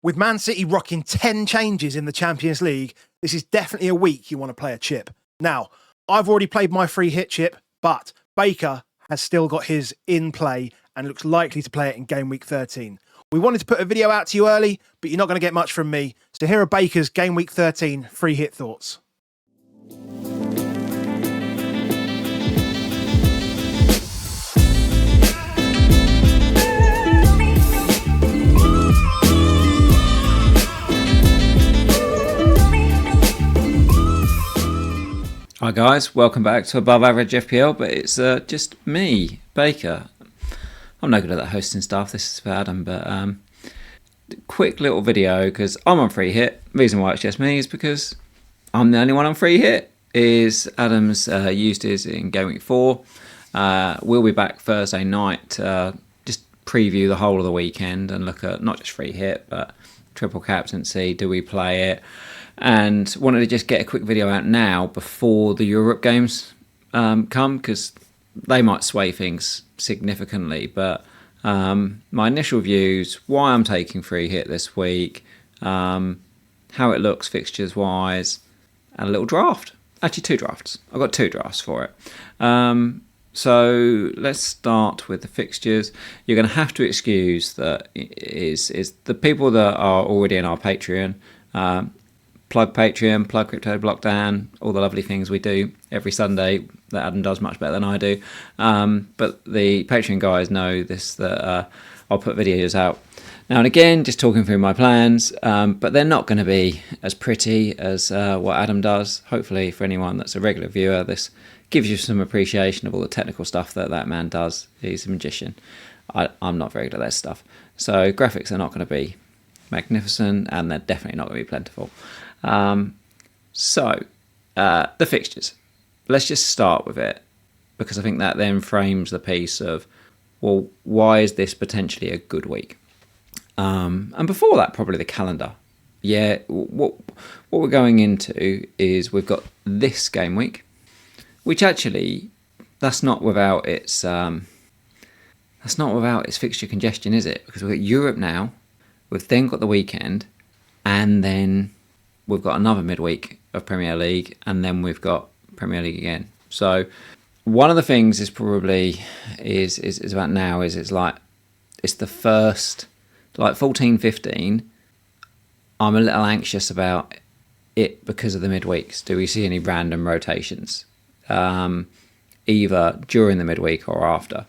With Man City rocking 10 changes in the Champions League, this is definitely a week you want to play a chip. Now, I've already played my free hit chip, but Baker has still got his in play and looks likely to play it in game week 13. We wanted to put a video out to you early, but you're not going to get much from me. So here are Baker's game week 13 free hit thoughts. Hi guys, welcome back to Above Average FPL, but it's just me, Baker. I'm no good at that hosting stuff, this is for Adam, but quick little video because I'm on free hit. The reason why it's just me is because I'm the only one on free hit. Adam's used his in game week 4. We'll be back Thursday night to just preview the whole of the weekend and look at not just free hit, but triple captaincy, do we play it? And wanted to just get a quick video out now before the Europe games come, because they might sway things significantly. But my initial views, why I'm taking free hit this week, how it looks fixtures wise, and a little draft. Actually, 2 drafts. I've got 2 drafts for it. So let's start with the fixtures. You're going to have to excuse that is the people that are already in our Patreon. Plug Patreon, plug Crypto Blockdown, all the lovely things we do every Sunday that Adam does much better than I do. But the Patreon guys know this, that I'll put videos out now and again, just talking through my plans, but they're not going to be as pretty as what Adam does. Hopefully for anyone that's a regular viewer, this gives you some appreciation of all the technical stuff that man does. He's a magician. I'm not very good at that stuff. So graphics are not going to be magnificent, and they're definitely not going to be plentiful. The fixtures. Let's just start with it, because I think that then frames the piece of, well, why is this potentially a good week? And before that, probably the calendar. Yeah, what we're going into is we've got this game week, which actually that's not without its fixture congestion, is it? Because we've got Europe now, we've then got the weekend, and then we've got another midweek of Premier League, and then we've got Premier League again. So one of the things is probably is about now is it's the first, like 14-15. I'm a little anxious about it because of the midweeks. Do we see any random rotations, either during the midweek or after?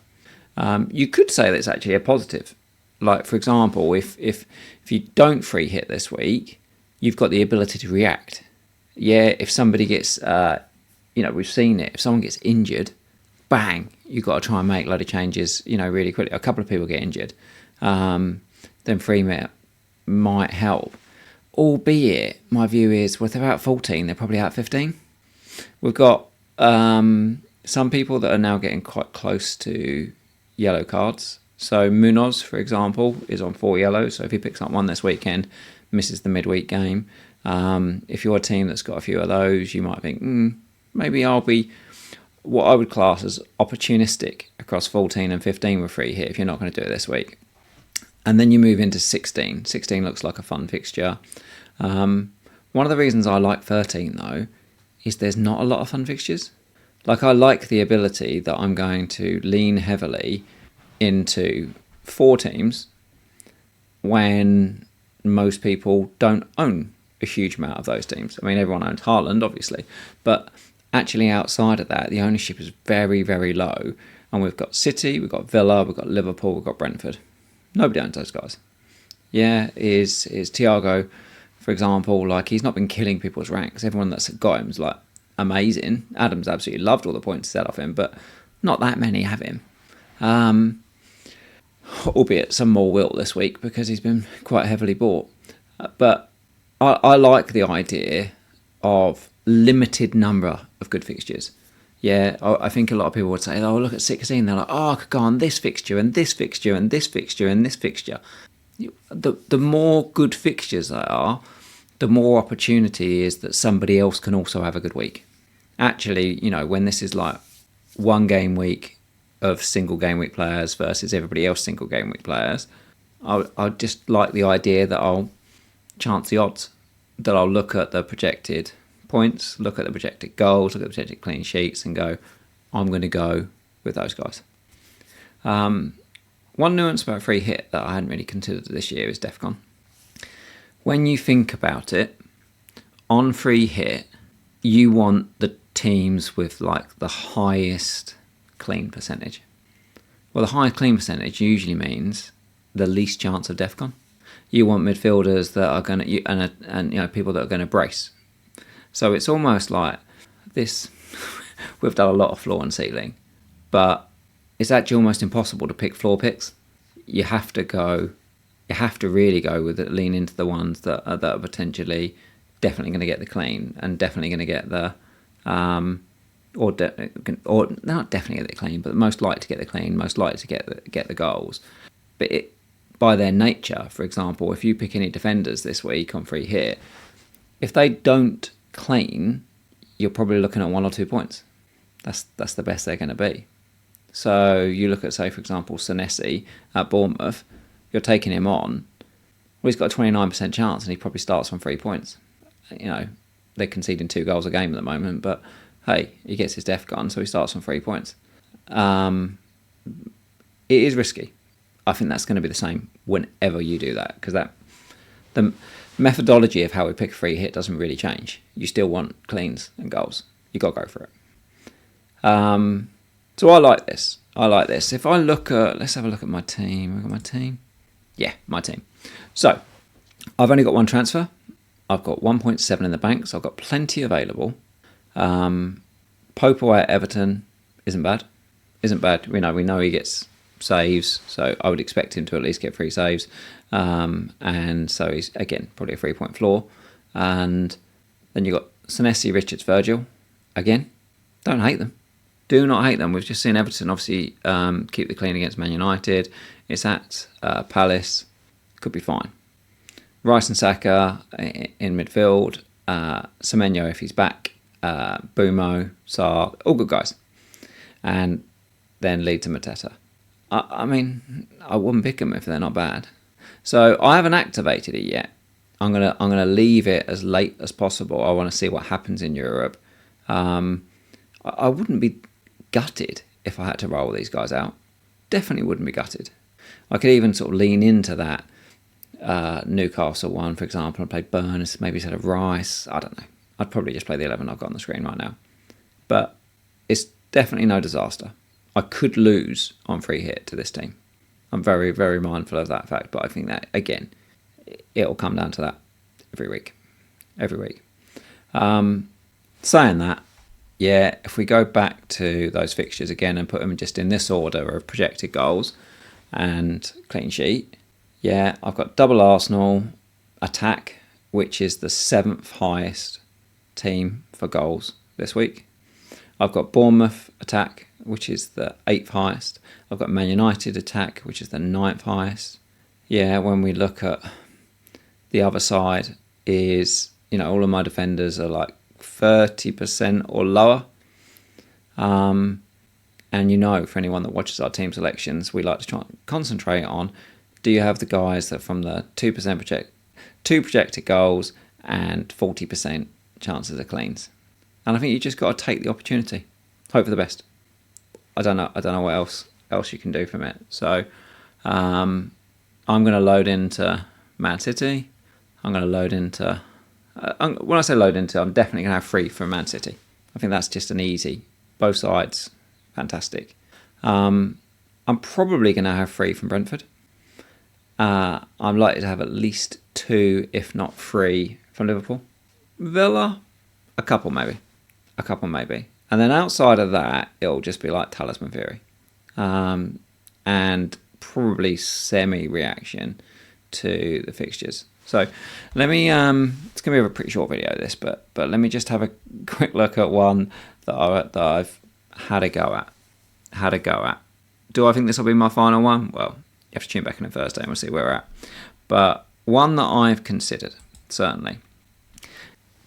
You could say that's actually a positive. Like, for example, if you don't free hit this week, you've got the ability to react. Yeah, if somebody gets, we've seen it. If someone gets injured, bang, you've got to try and make a load of changes, really quickly. A couple of people get injured. Then free hit might help. Albeit, my view is, well, if they're out 14, they're probably out 15. We've got some people that are now getting quite close to yellow cards. So Munoz, for example, is on 4 yellows. So if he picks up one this weekend, misses the midweek game. If you're a team that's got a few of those, you might think, maybe I'll be what I would class as opportunistic across 14 and 15 with free hit if you're not going to do it this week. And then you move into 16. 16 looks like a fun fixture. One of the reasons I like 13, though, is there's not a lot of fun fixtures. Like, I like the ability that I'm going to lean heavily into 4 teams when most people don't own a huge amount of those teams. I mean, everyone owns Haaland, obviously, but actually outside of that, the ownership is very, very low. And we've got City, we've got Villa, we've got Liverpool, we've got Brentford. Nobody owns those guys. Yeah, is Thiago, for example, like, he's not been killing people's ranks. Everyone that's got him is like amazing. Adam's absolutely loved all the points set off him, but not that many have him. Albeit some more will this week because he's been quite heavily bought. But I like the idea of limited number of good fixtures. Yeah, I think a lot of people would say, oh, look at 16. They're like, oh, I could go on this fixture and this fixture and this fixture and this fixture. The more good fixtures there are, the more opportunity is that somebody else can also have a good week. Actually, when this is like one game week of single game week players versus everybody else single game week players, I just like the idea that I'll chancy odds that I'll look at the projected points, look at the projected goals, look at the projected clean sheets, and go, I'm going to go with those guys. One nuance about free hit that I hadn't really considered this year is DEFCON. When you think about it, on free hit, you want the teams with like the highest clean percentage. Well, the highest clean percentage usually means the least chance of DEFCON. You want midfielders that are going to, and people that are going to brace. So it's almost like this. We've done a lot of floor and ceiling, but it's actually almost impossible to pick floor picks. You have to really go with it, lean into the ones that are potentially definitely going to get the clean and definitely going to get the, or not definitely get the clean, but most likely to get the clean, most likely to get the goals. But by their nature, for example, if you pick any defenders this week on free hit, if they don't clean, you're probably looking at 1 or 2 points. That's the best they're going to be. So you look at, say, for example, Senesi at Bournemouth, you're taking him on, well, he's got a 29% chance and he probably starts on 3 points. They're conceding 2 goals a game at the moment, but hey, he gets his DEFCON, so he starts on 3 points. It is risky. I think that's going to be the same whenever you do that, because the methodology of how we pick a free hit doesn't really change. You still want cleans and goals. You got to go for it. So I like this. If I look at, let's have a look at my team. Look at my team. Yeah, my team. So I've only got 1 transfer. I've got 1.7 in the bank, so I've got plenty available. Pope away at Everton isn't bad. We know he gets saves, so I would expect him to at least get 3 saves. And so he's, again, probably a 3-point floor. And then you've got Senesi, Richards, Virgil. Again, don't hate them. Do not hate them. We've just seen Everton obviously keep the clean against Man United. It's at Palace. Could be fine. Rice and Saka in midfield. Semenyo if he's back. Bumo, Sarr, all good guys. And then lead to Mateta. I mean, I wouldn't pick them if they're not bad. So I haven't activated it yet. I'm gonna leave it as late as possible. I want to see what happens in Europe. I wouldn't be gutted if I had to roll these guys out. Definitely wouldn't be gutted. I could even sort of lean into that Newcastle one, for example, and play Burns, maybe instead of Rice. I don't know. I'd probably just play the 11 I've got on the screen right now. But it's definitely no disaster. I could lose on free hit to this team. I'm very, very mindful of that fact, but I think that, again, it'll come down to that every week. Saying that, yeah, if we go back to those fixtures again and put them just in this order of projected goals and clean sheet, yeah, I've got double Arsenal attack, which is the 7th highest team for goals this week. I've got Bournemouth attack, which is the 8th highest. I've got Man United attack, which is the 9th highest. Yeah, when we look at the other side is, all of my defenders are like 30% or lower. And for anyone that watches our team selections, we like to try and concentrate on, do you have the guys that from the 2% projected goals and 40% chances of cleans? And I think you just got to take the opportunity. Hope for the best. I don't know what else you can do from it. So I'm going to load into Man City. I'm going to load into... when I say load into, I'm definitely going to have free from Man City. I think that's just an easy. Both sides, fantastic. I'm probably going to have free from Brentford. I'm likely to have at least 2, if not 3, from Liverpool. Villa, a couple maybe. And then outside of that, it'll just be like Talisman Theory. And probably semi-reaction to the fixtures. So let me, it's going to be a pretty short video this, but let me just have a quick look at one that I've had a go at. Do I think this will be my final one? Well, you have to tune back in on Thursday and we'll see where we're at. But one that I've considered, certainly,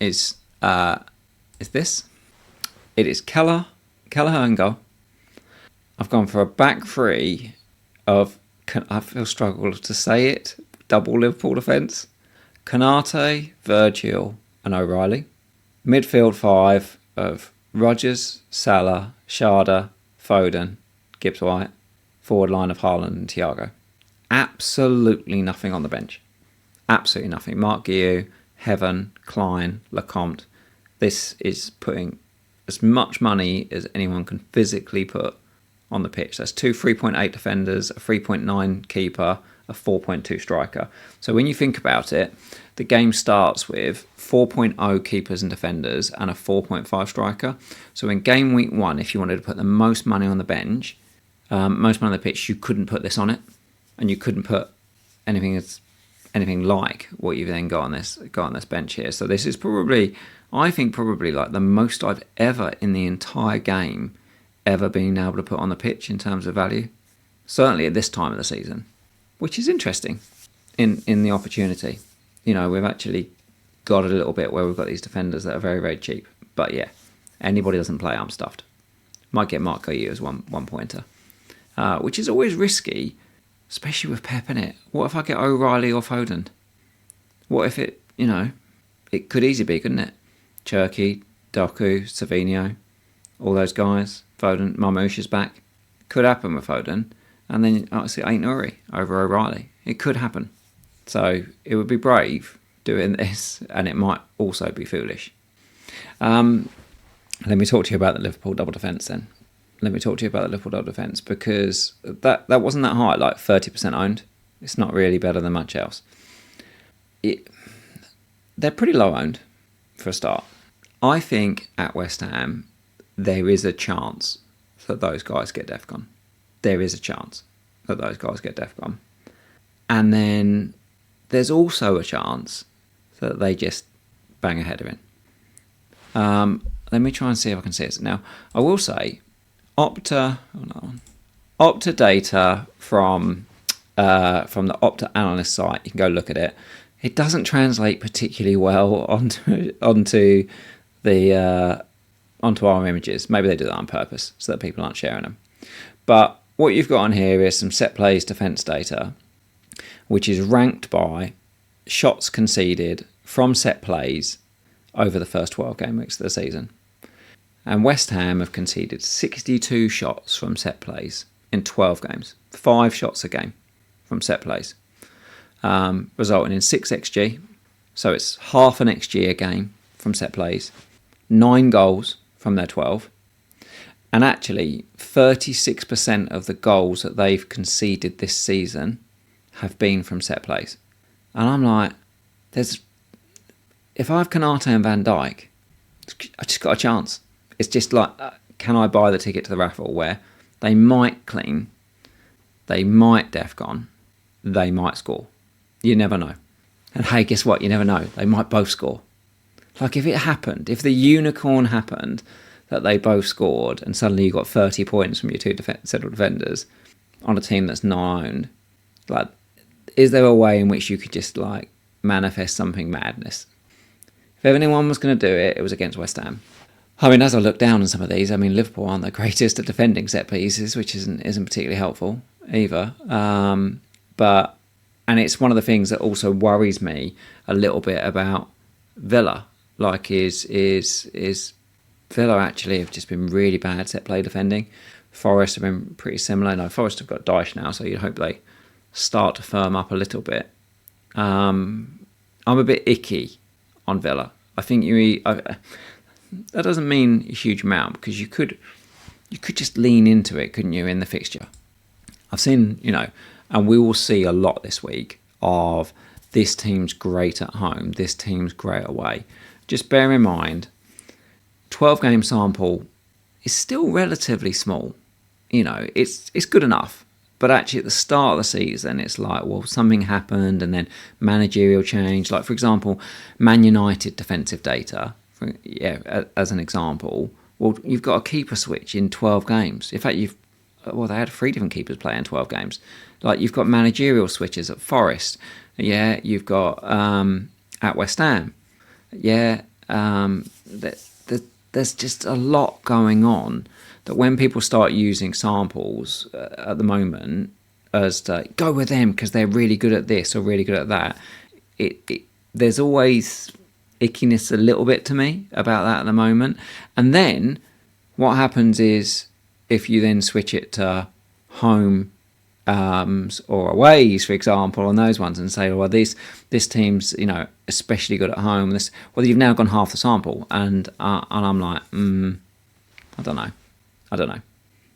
is this. It is Kelleher and goal. I've gone for a back three of, I feel struggle to say it, double Liverpool defence. Canate, Virgil and O'Reilly. Midfield 5 of Rodgers, Salah, Sharda, Foden, Gibbs-White. Forward line of Haaland and Thiago. Absolutely nothing on the bench. Absolutely nothing. Mark Guiu, Heaven, Klein, Lecomte. This is putting as much money as anyone can physically put on the pitch. That's 2 3.8 defenders, a 3.9 keeper, a 4.2 striker. So when you think about it, the game starts with 4.0 keepers and defenders and a 4.5 striker. So in game week 1, if you wanted to put the most money on the bench, most money on the pitch, you couldn't put this on it, and you couldn't put anything like what you've then got on this bench here. So this is probably, I think, like the most I've ever in the entire game ever been able to put on the pitch in terms of value. Certainly at this time of the season, which is interesting in the opportunity. You know, we've actually got a little bit where we've got these defenders that are very, very cheap. But yeah, anybody doesn't play, I'm stuffed. Might get Mark Guiu as one pointer, which is always risky, especially with Pep in it. What if I get O'Reilly or Foden? What if it, you know, it could easily be, couldn't it? Cherky, Doku, Savinho, all those guys. Foden, Marmouche is back. Could happen with Foden. And then obviously Aït-Nouri over O'Reilly. It could happen. So it would be brave doing this, and it might also be foolish. Let me talk to you about the Liverpool double defence then. Because that wasn't that high, like 30% owned. It's not really better than much else. They're pretty low owned for a start. I think at West Ham, there is a chance that those guys get DEFCON. There is a chance that those guys get DEFCON. And then there's also a chance that they just bang a header in. Let me try and see if I can see it. Now, I will say, Opta data from the Opta analyst site, you can go look at it. It doesn't translate particularly well onto our images. Maybe they do that on purpose so that people aren't sharing them. But what you've got on here is some set plays defence data, which is ranked by shots conceded from set plays over the first 12 game weeks of the season. And West Ham have conceded 62 shots from set plays in 12 games. 5 shots a game from set plays, resulting in 6 XG. So it's half an XG a game from set plays. 9 goals from their 12. And actually, 36% of the goals that they've conceded this season have been from set plays. And I'm like, if I have Canate and Van Dijk, I just got a chance. It's just like, can I buy the ticket to the raffle where they might clean, they might DEFCON, they might score. You never know. And hey, guess what? You never know. They might both score. Like if it happened, if the unicorn happened that they both scored and suddenly you got 30 points from your 2 central defenders on a team that's not owned, like, is there a way in which you could just like manifest something madness? If anyone was going to do it, it was against West Ham. I mean, as I look down on some of these, I mean, Liverpool aren't the greatest at defending set pieces, which isn't particularly helpful either. But it's one of the things that also worries me a little bit about Villa. Like, is Villa actually have just been really bad set play defending? Forest have been pretty similar. No, Forest have got Dyche now, so you'd hope they start to firm up a little bit. I'm a bit icky on Villa. I think that doesn't mean a huge amount because you could just lean into it, couldn't you, in the fixture? I've seen, and we will see a lot this week of this team's great at home, this team's great away. Just bear in mind, 12-game sample is still relatively small. It's good enough. But actually at the start of the season, it's like, well, something happened and then managerial change. Like, for example, Man United defensive data, as an example. Well, you've got a keeper switch in 12 games. In fact, they had 3 different keepers play in 12 games. Like, you've got managerial switches at Forest. Yeah, you've got at West Ham. Yeah, there's just a lot going on that when people start using samples at the moment as to go with them because they're really good at this or really good at that, there's always ickiness a little bit to me about that at the moment. And then what happens is if you then switch it to home or aways, for example, on those ones, and say, well, this team's especially good at home. You've now gone half the sample, and I'm like, I don't know. I'm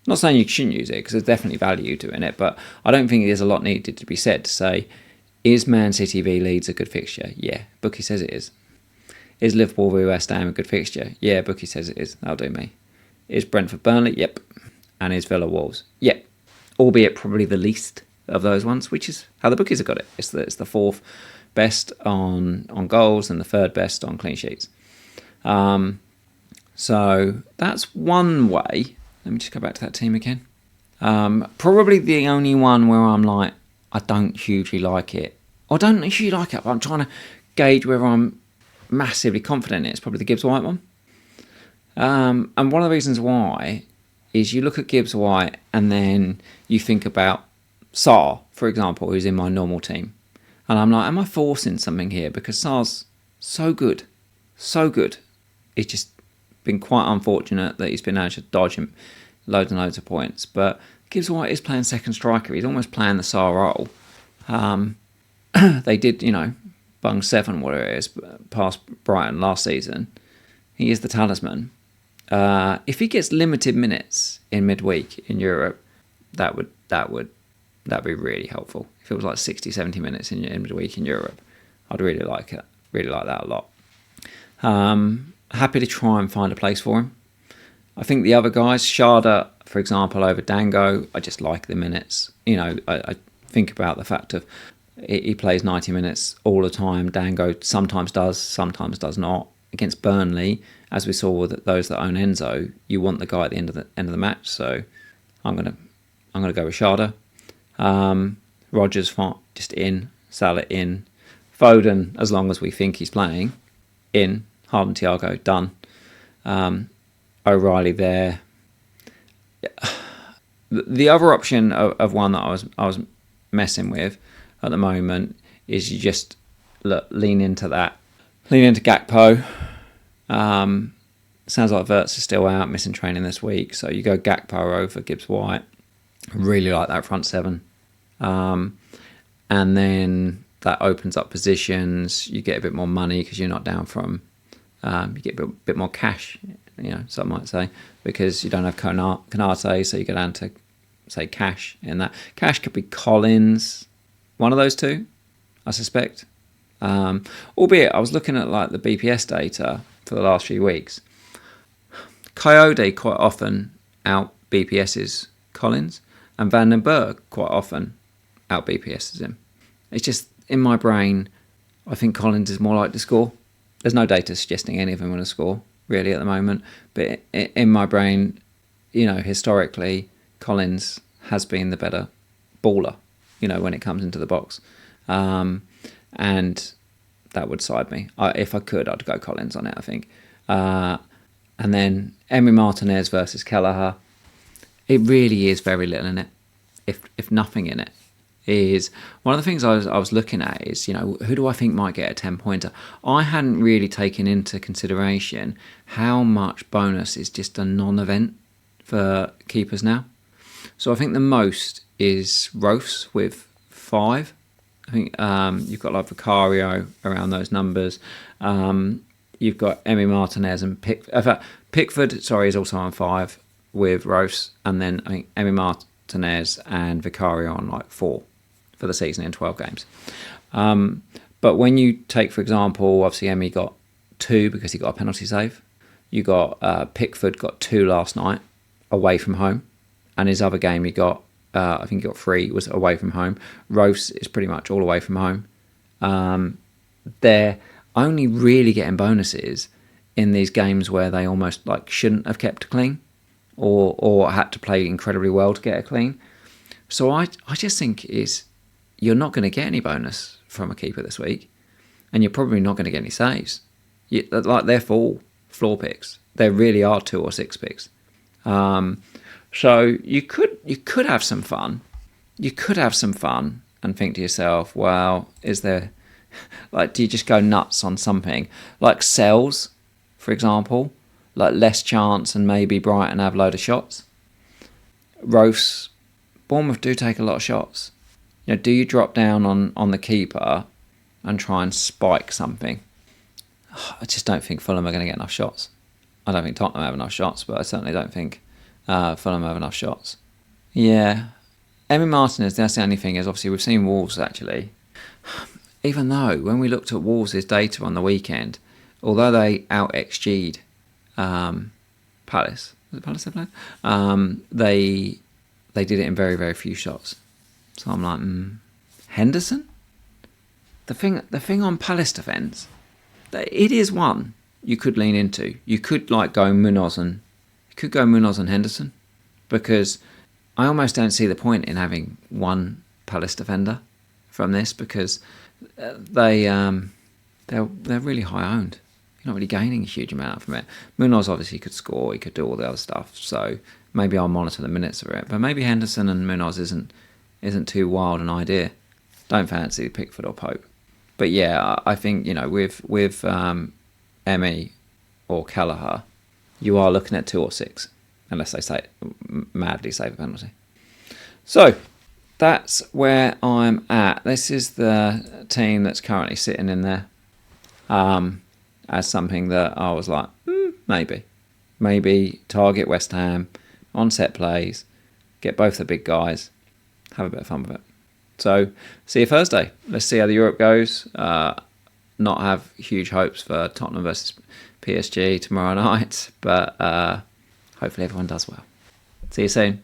not saying you shouldn't use it, because there's definitely value to in it, but I don't think there's a lot needed to be said to say, is Man City v Leeds a good fixture? Yeah, bookie says it is. Is Liverpool v West Ham a good fixture? Yeah, bookie says it is. That'll do me. Is Brentford Burnley? Yep. And is Villa Wolves? Yep. Albeit probably the least of those ones, which is how the bookies have got it. It's the fourth best on goals and the third best on clean sheets. So that's one way. Let me just go back to that team again. Probably the only one where I'm like, I don't hugely like it. I don't hugely like it, but I'm trying to gauge whether I'm massively confident in it. It's probably the Gibbs White one. And one of the reasons why is you look at Gibbs White and then you think about Sarr, for example, who's in my normal team. And I'm like, am I forcing something here? Because Sarr's so good. It's just been quite unfortunate that he's been able to dodge him loads and loads of points. But Gibbs White is playing second striker. He's almost playing the Sarr role. They did, bung 7, whatever it is, past Brighton last season. He is the talisman. If he gets limited minutes in midweek in Europe, that would be really helpful. If it was like 60, 70 minutes in midweek in Europe, I'd really like it. Really like that a lot. Happy to try and find a place for him. I think the other guys, Sharda, for example, over Dango, I just like the minutes. I think about the fact of he plays 90 minutes all the time. Dango sometimes does not. Against Burnley, as we saw with those that own Enzo, you want the guy at the end of the match. So I'm gonna go with Sharda. Rodgers just in, Salah in, Foden as long as we think he's playing in, Haaland, Thiago done. O'Reilly there. The other option of one that I was messing with at the moment is you just lean into that. Lean into Gakpo. Sounds like Wirtz is still out, missing training this week. So you go Gakpo over Gibbs White. Really like that front seven. And then that opens up positions. You get a bit more money because you're not down from... you get a bit more cash, some might say, because you don't have Konate, so you go down to, say, Cash in that. Cash could be Collins, one of those two, I suspect. Albeit, I was looking at like the BPS data for the last few weeks. Coyote quite often out BPS's Collins, and Van den Berg quite often out BPS's him. It's just, in my brain, I think Collins is more likely to score. There's no data suggesting any of them want to score, really, at the moment. But in my brain, historically, Collins has been the better baller, when it comes into the box. And that would side me. If I could, I'd go Collins on it, I think. And then Emery Martinez versus Kelleher. It really is very little in it, if nothing in it. Is one of the things I was looking at is, who do I think might get a 10-pointer? I hadn't really taken into consideration how much bonus is just a non-event for keepers now. So I think the most is Rofs with 5. I think you've got like Vicario around those numbers. You've got Emery Martinez and Pickford, is also on 5 with Rofs. And then I think Emery Martinez and Vicario on like 4 for the season in 12 games. But when you take, for example, obviously Emmy got 2 because he got a penalty save. You got Pickford got 2 last night away from home. And his other game he got, I think he got 3, was away from home. Rose is pretty much all away from home. They're only really getting bonuses in these games where they almost like shouldn't have kept clean or had to play incredibly well to get a clean. So I just think you're not going to get any bonus from a keeper this week, and you're probably not going to get any saves. They're all floor picks. There really are 2 or 6 picks. So you could have some fun. You could have some fun and think to yourself, well, is there Like, do you just go nuts on something like sells, for example, like less chance and maybe Brighton have a load of shots? Roast, Bournemouth do take a lot of shots. You know, do you drop down on the keeper and try and spike something? I just don't think Fulham are going to get enough shots. I don't think Tottenham have enough shots, but I certainly don't think Fulham have enough shots. Yeah. Emi Martinez, that's the only thing, is obviously we've seen Wolves actually. Even though when we looked at Wolves' data on the weekend, although they out XG'd Palace, was it Palace they played? They did it in very, very few shots. So I'm like, Henderson? The thing on Palace defence, it is one you could lean into. You could like go Munoz and Henderson, because I almost don't see the point in having one Palace defender from this, because they're really high owned. You're not really gaining a huge amount from it. Munoz obviously could score, he could do all the other stuff, so maybe I'll monitor the minutes of it. But maybe Henderson and Munoz isn't too wild an idea. Don't fancy Pickford or Pope. But yeah, I think, you know, with Emmy or Kelleher, you are looking at 2 or 6, unless they madly save a penalty. So that's where I'm at. This is the team that's currently sitting in there as something that I was like, maybe target West Ham on set plays, get both the big guys, have a bit of fun with it. So see you Thursday. Let's see how the Europe goes. Not have huge hopes for Tottenham versus PSG tomorrow night, but hopefully everyone does well. See you soon.